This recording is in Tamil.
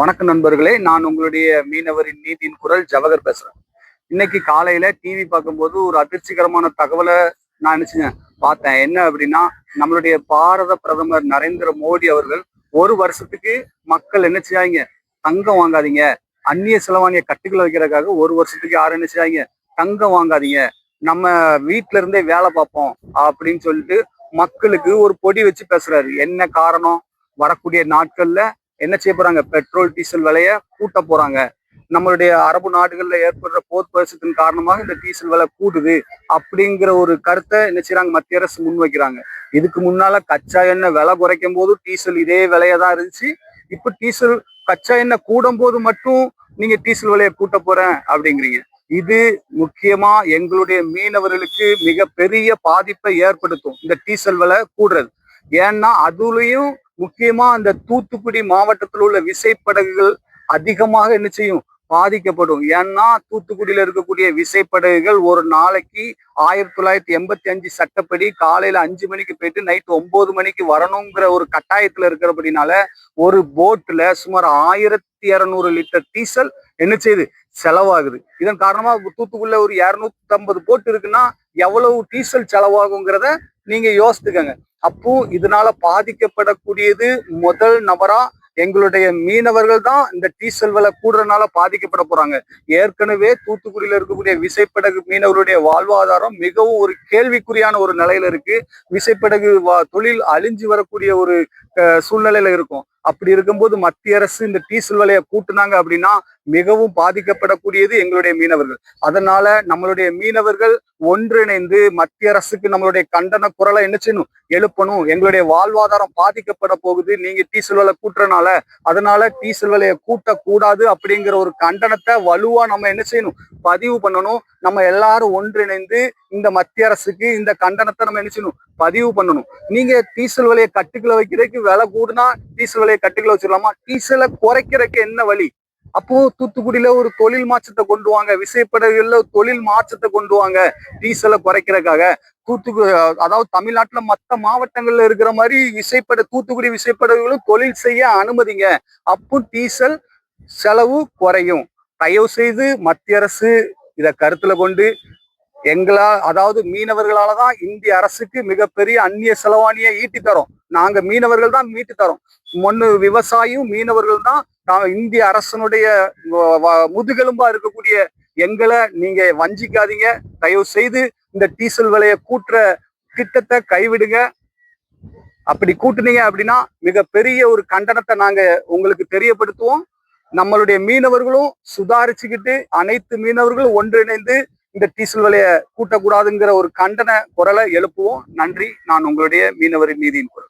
வணக்கம் நண்பர்களே, நான் உங்களுடைய மீனவரின் நீதியின் குரல் ஜவஹர் பேசுறேன். இன்னைக்கு காலையில டிவி பார்க்கும்போது ஒரு அதிர்ச்சிகரமான தகவலை நான் நினைச்சேன் பார்த்தேன். என்ன அப்படின்னா, நம்மளுடைய பாரத பிரதமர் நரேந்திர மோடி அவர்கள் ஒரு வருஷத்துக்கு மக்கள் என்ன செய்யாங்க, தங்கம் வாங்காதீங்க, அந்நிய செலவாணிய கட்டுக்குள்ள வைக்கிறதுக்காக ஒரு வருஷத்துக்கு யாரும் என்ன செய்யாங்க, தங்கம் வாங்காதீங்க, நம்ம வீட்டுல இருந்தே வேலை பார்ப்போம் அப்படின்னு சொல்லிட்டு மக்களுக்கு ஒரு பொடி வச்சு பேசுறாரு. என்ன காரணம்? வரக்கூடிய நாட்கள்ல என்ன செய்ய போறாங்க, பெட்ரோல் டீசல் விலைய கூட்ட போறாங்க. நம்மளுடைய அரபு நாடுகள்ல ஏற்படுற போர் பரிசத்தின் காரணமாக இந்த டீசல் விலை கூடுது அப்படிங்கிற ஒரு கருத்தை என்ன செய்யறாங்க, மத்திய அரசு முன்வைக்கிறாங்க. இதுக்கு முன்னால கச்சா எண்ணெய் விலை குறைக்கும் போது டீசல் இதே விலையா தான் இருந்துச்சு. இப்ப டீசல் கச்சா எண்ணெய் கூடும் போது மட்டும் நீங்க டீசல் விலையை கூட்ட போறேன் அப்படிங்கிறீங்க. இது முக்கியமா எங்களுடைய மீனவர்களுக்கு மிக பெரிய பாதிப்பை ஏற்படுத்தும் இந்த டீசல் விலை கூடுறது. ஏன்னா அதுலயும் முக்கியமா அந்த தூத்துக்குடி மாவட்டத்தில் உள்ள விசைப்படகுகள் அதிகமாக என்ன செய்யும், பாதிக்கப்படும். ஏன்னா தூத்துக்குடியில இருக்கக்கூடிய விசைப்படகுகள் ஒரு நாளைக்கு 1985 சட்டப்படி காலையில 5 மணிக்கு போயிட்டு நைட்டு 9 மணிக்கு வரணுங்கிற ஒரு கட்டாயத்துல இருக்கிறபடினால ஒரு போட்ல சுமார் 1200 லிட்டர் டீசல் என்ன செய்யுது, செலவாகுது. இதன் காரணமா தூத்துக்குடியில ஒரு 250 போட் இருக்குன்னா எவ்வளவு டீசல் செலவாகுங்கிறத நீங்க யோசித்துக்கங்க. அப்போ இதனால பாதிக்கப்படக்கூடியது முதல் நபரா எங்களுடைய மீனவர்கள் தான். இந்த டீசல் விலை கூடுறதுனால பாதிக்கப்பட போறாங்க. ஏற்கனவே தூத்துக்குடியில இருக்கக்கூடிய விசைப்படகு மீனவருடைய வாழ்வாதாரம் மிகவும் ஒரு கேள்விக்குறியான ஒரு நிலையில இருக்கு. விசைப்படகு தொழில் அழிஞ்சு வரக்கூடிய ஒரு சூழ்நிலையில இருக்கும். அப்படி இருக்கும்போது மத்திய அரசு இந்த டீசல் விலையை கூட்டுனாங்க அப்படின்னா மிகவும் பாதிக்கப்படக்கூடியது எங்களுடைய மீனவர்கள். அதனால நம்மளுடைய மீனவர்கள் ஒன்றிணைந்து மத்திய அரசுக்கு நம்மளுடைய கண்டன குரலை என்ன செய்யணும், எழுப்பணும். எங்களுடைய வாழ்வாதாரம் பாதிக்கப்பட போகுது நீங்க டீசல் விலை கூட்டுறனால, அதனால டீசல் விலையை கூட்டக்கூடாது அப்படிங்கிற ஒரு கண்டனத்தை வலுவா நம்ம என்ன செய்யணும், பதிவு பண்ணணும். நம்ம எல்லாரும் ஒன்றிணைந்து இந்த மத்திய அரசுக்கு இந்த கண்டனத்தை நம்ம என்ன செய்யணும், பதிவு பண்ணணும். நீங்க டீசல் விலையை கட்டுக்குள்ள வைக்கிறதுக்கு விலை கூடுனா டீசல் விலையை கட்டுக்குள்ள வச்சிடலாமா? டீசலை குறைக்கிறதுக்கு என்ன வழி? அப்போ தூத்துக்குடியில ஒரு தொழில் மாற்றத்தை கொண்டு வாங்க, விசைப்படகுகள்ல தொழில் மாற்றத்தை கொண்டு வாங்க டீசலை குறைக்கிறதுக்காக. தூத்துக்குடி அதாவது தமிழ்நாட்டுல மற்ற மாவட்டங்கள்ல இருக்கிற மாதிரி தூத்துக்குடி விசைப்படகுகளும் தொழில் செய்ய அனுமதிங்க. அப்போ டீசல் செலவு குறையும். தயவு செய்து மத்திய அரசு இதை கருத்துல கொண்டு அதாவது மீனவர்களால தான் இந்திய அரசுக்கு மிகப்பெரிய அந்நிய செலவாணியை ஈட்டி தரோம். நாங்க மீனவர்கள் தான் மீட்டு தரோம். விவசாயியும் மீனவர்கள் தான். இந்திய அரசனுடைய முதுகெலும்பா இருக்கக்கூடிய எங்களை நீங்க வஞ்சிக்காதீங்க. தயவு செய்து இந்த டீசல் விலையை கூட்டுற திட்டத்தை கைவிடுங்க. அப்படி கூட்டுனீங்க அப்படின்னா மிகப்பெரிய ஒரு கண்டனத்தை நாங்க உங்களுக்கு தெரியப்படுத்துவோம். நம்மளுடைய மீனவர்களும் சுதாரிச்சுக்கிட்டு அனைத்து மீனவர்களும் ஒன்றிணைந்து இந்த டீசல் விலையை கூட்டக்கூடாதுங்கிற ஒரு கண்டன குரலை எழுப்புவோம். நன்றி. நான் உங்களுடைய மீனவரின் நீதியின் குரல்.